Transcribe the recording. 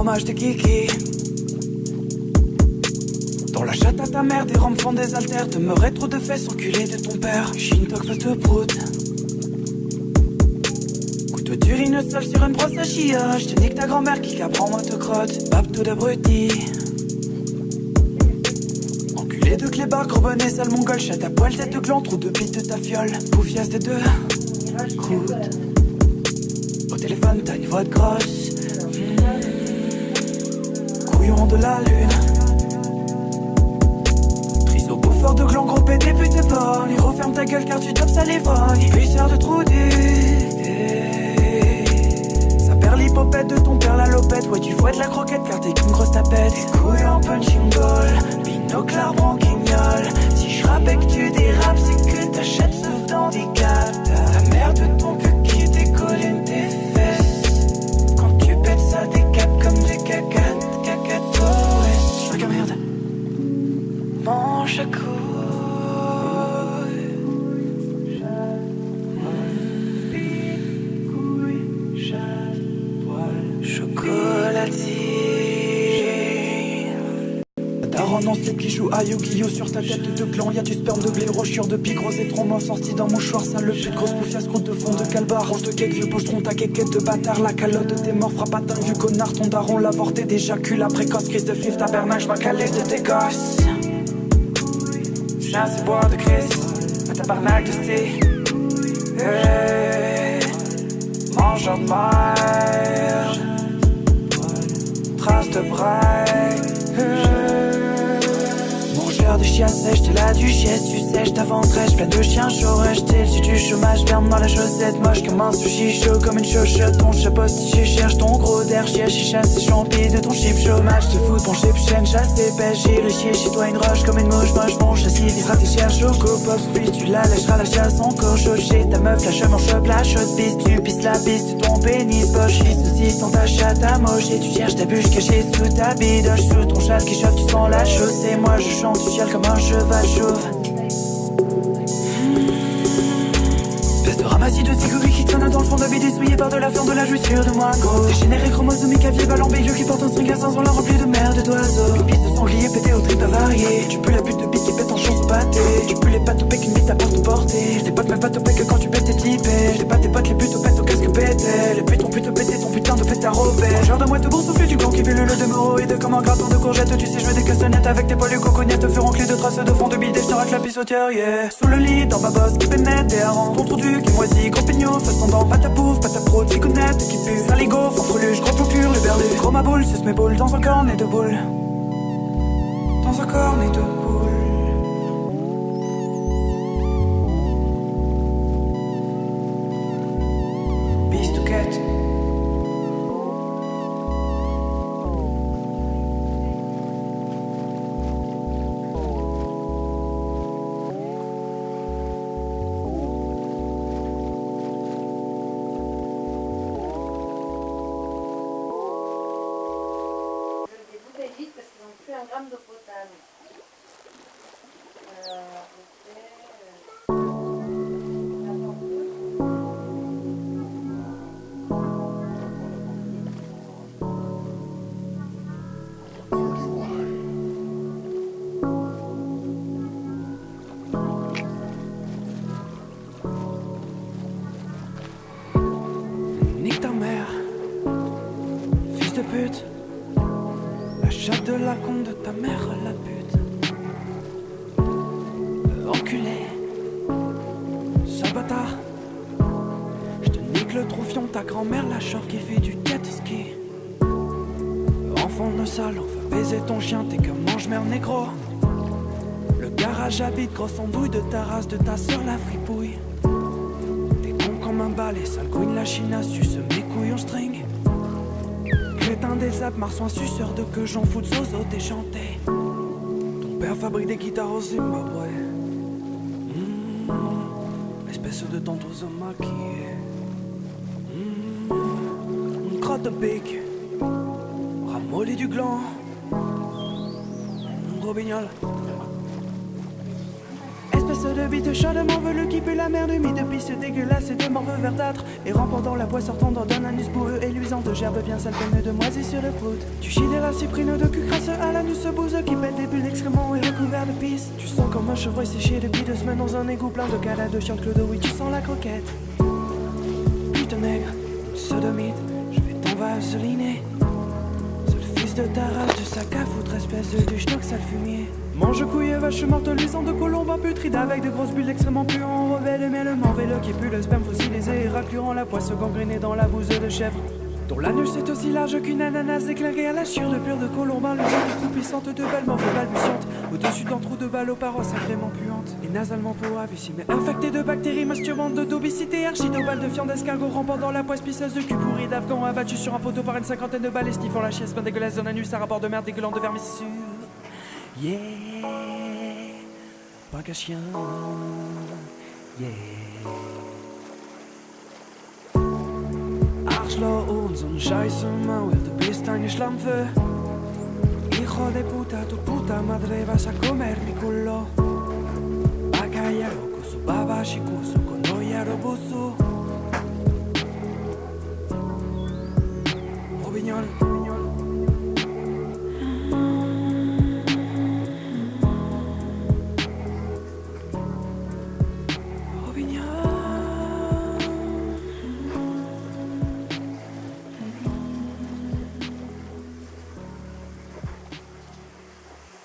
fromage de kiki. Dans la chatte à ta mère, des rampes font des haltères. Demeurer trop de fesses, enculé de ton père. Shintok face de prout. Couteau d'urine seul sur une brosse à chia. J'te nique ta grand-mère qui cabre en motocrotte. Babtou d'abruti. Enculé de clébard, gros bonnet, sale mongol. Chatte à poil, tête de gland, trou de bite de ta fiole. Poufias des deux. Croûte. Au téléphone, t'as une voix de grosse. Couillon de la lune. Triso bouffeur de gland, gros pété, putain bonne. Il referme ta gueule car tu tapes ça les vogues. Puisseur de trou ça perd l'hypopète de ton père la lopette. Ouais tu fouettes la croquette car t'es qu'une grosse tapette. Des couilles en punching ball, binocle branquignol. Si je rappe et que tu dérapes c'est que t'achètes sauf d'handicap. Ta mère de ton cul qui décolle tes fesses. Quand tu pètes ça décape comme des cacatos. Sac à merde. Mange à couilles. Renonce les qui jouent à Yu-Gi-Oh sur ta tête de clan. Y'a du sperme de blaireau, chieur de pique, rose et trombe sorti dans mon mouchoir sale. Le pute grosse bouffiasse, croûte de fond de calbar. Range de cake, vieux pochetron, ta quéquette de bâtard. La calotte de tes morts frappe à dingue, vieux connard. Ton daron l'avorté d'éjacule précoce. Crise de fif, tabernacle, j'm'as calé de tes gosses. Chien c'est boire de Chris, un tabarnak de thé. Hey, mangeur de merde, trace de braille. De chien sèche, t'es la duchesse, tu sèches ta ventrèche, plein de chiens chauds rejetés. Si du chômage, ferme dans la chaussette, moche comme un sushi chaud, comme une chochotte. Ton chapeau si tu cherches ton gros d'air, chier, chicha, c'est champi de ton chip chômage. Te fous ton chip, chaîne, chasse et pêche, j'irai chier chez toi une roche comme une mouche, moche, mon châssis, visera tes cherches au pop, puis tu la lâcheras la chasse encore chaud chez ta meuf, la chum en chope, la chaude piste, tu pisses la piste de ton pénis, poche, saucisse dans ta chatte à moche, et tu cherches ta bûche cachée sous ta bidoche, sous ton chat qui chauffe, tu sens la chose, et moi je chante, tu chiales comme un cheval chauve. Espèce de ramassis de cigories qui traîne dans le fond de bide essuyé par de la fleur de la jouissure de moi gros. Dégénéré chromosomique à ballon ambiguë qui porte un string à 500 la remplie de merde d'oiseaux. Une piste de sanglier pété au trip avarié. Tu pues la pute de bite qui pète en chance au pâté. Tu pues les pattes au pec, une bite à part tout porter. J'tes potes même pas au pec que quand tu pètes tes typés. J'tes pas tes potes les putes au pète au casque pété. Les putes ont pute pété ton putain de pète à robé. Genre de moi te boursoufler du gland qui bulle le d'hémorroïdes comme un gratin de courgettes. Tu sais je veux des castagnettes avec tes poils cocognettes. Te feront clé de traces de fond de bide et je t'arrête la pissotière yeah. Sous le lit dans ma bosse qui pénètre des harengs. Ton trou du qui moisit gros pignon. Façon dans pâte à pouf, pâte à pro, ticonnette qui pue. Saligo, fanfreluche, gros procure, le berlu. Gros ma boule, c'est mes boules dans un cornet de boule. Dans un cornet de boule. Bistouquette. D'eau potable. Nique ta mère, fils de pute. La chatte de la con de ta mère, la pute. Enculé, sale bâtard. J'te nique le troufion, ta grand-mère, la chauve qui fait du jet ski. Enfant de sale, on va baiser ton chien, t'es que mange-merde négro. Le garage habite, grosse andouille de ta race, de ta soeur, la fripouille. T'es con comme un balai, sale couine, la chine a suce mes couilles en string. Crétin des apps, marsouin suceur de que j'en fous de zozo déchanté. Ton père fabrique des guitares au Zimbabwe. Espèce de tentouse maquillée. Une crotte de pique. Ramolli du gland. Gros bignol. espèce de bite chaudement velue qui pue la merde humide, pisse dégueulasse et de morve verdâtre. Et pendant la poisse sortant d'un anus boueux et luisant de gerbe bien sale pleine de moisissures de poudre. Tu chies de la cyprine de cul crasse à l'anus bouse qui pète des bulles d'excréments et recouvert de pisse. Tu sens comme un chevreuil séché depuis 2 semaines dans un égout plein de cadavres de chiante clodo, oui tu sens la croquette. Putain nègre, sodomite, je vais t'en vaseliner. De ta race, de sac à foutre, espèce de schnock sale fumier. Mange couille et vache morte, luisant de colombe putride avec de grosses bulles extrêmement puants, enrobées de miel vélo qui pue le sperme fossilisé et raclurant la poisse gangrénée dans la bouse de chèvre. Dont l'anus est aussi large qu'une ananas éclairée à la chure de pure de colombin, luisante, croupissante de belles morphes balbutiantes, au-dessus d'un trou de balle aux parois sacrément puantes, et nasalement poavissime, infectée de bactéries masturbantes, de d'obésité, archidobale de fiande d'escargot rampant dans la poisse pisseuse de cul pourri d'afghan abattu sur un poteau par une 50aine de balles et sniffant la chiasse bien dégueulasse d'un anus à rapport de merde dégueulant de vermissure. Yeah, pas qu'un chien, yeah. Arschloch und so'n Scheiße Maul, du bist eine Schlampe. Hijo de puta, tu puta madre vas a comer mi culo. Bacalla kusu, baba shikusu, konoya robusu. Robignol.